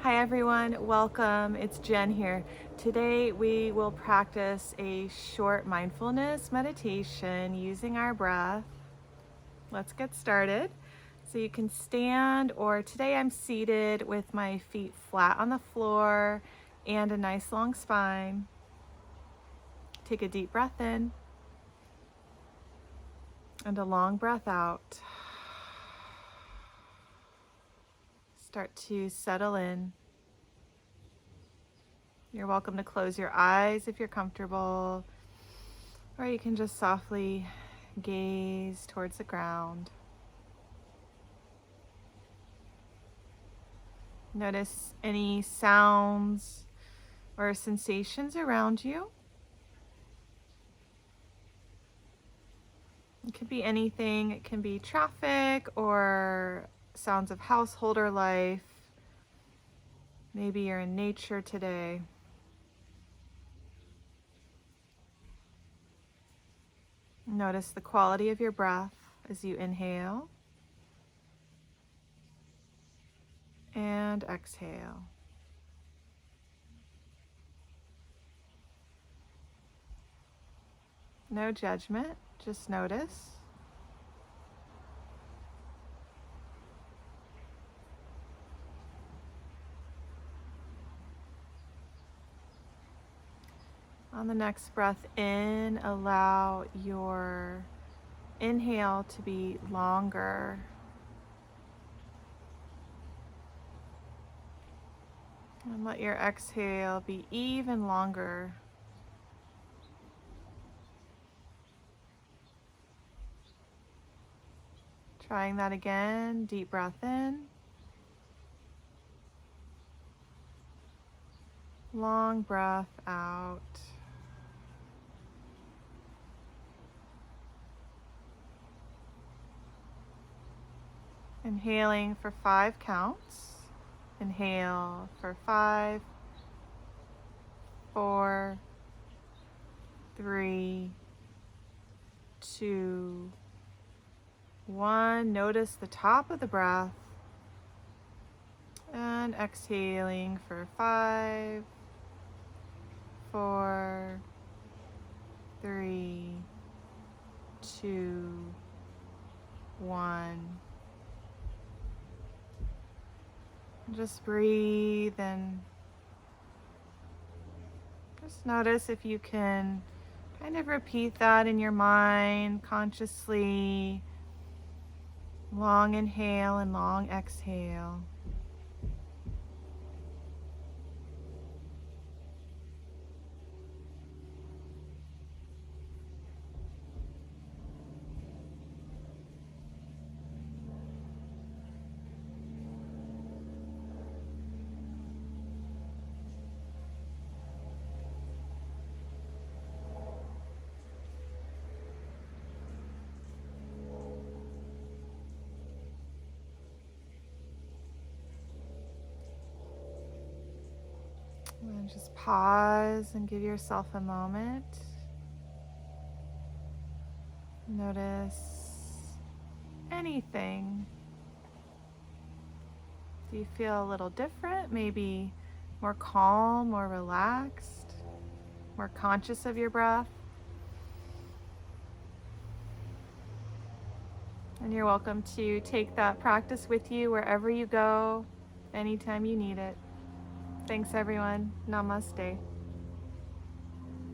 Hi everyone, welcome. It's Jen here. Today we will practice a short mindfulness meditation using our breath. Let's get started. So you can stand, or today I'm seated with my feet flat on the floor and a nice long spine. Take a deep breath in and a long breath out. Start to settle in. You're welcome to close your eyes if you're comfortable, or you can just softly gaze towards the ground. Notice any sounds or sensations around you. It could be anything. It can be traffic or sounds of household or life. Maybe you're in nature today. Notice the quality of your breath as you inhale and exhale. No judgment, just notice. On the next breath in, allow your inhale to be longer. And let your exhale be even longer. Trying that again, deep breath in. Long breath out. Inhaling for 5 counts. Inhale for 5, 4, 3, 2, 1. Notice the top of the breath. And exhaling for 5, 4, 3, 2, 1. Just breathe and just notice if you can kind of repeat that in your mind consciously. Long inhale and long exhale. And just pause and give yourself a moment. Notice anything. Do you feel a little different? Maybe more calm, more relaxed, more conscious of your breath? And you're welcome to take that practice with you wherever you go, anytime you need it. Thanks, everyone. Namaste.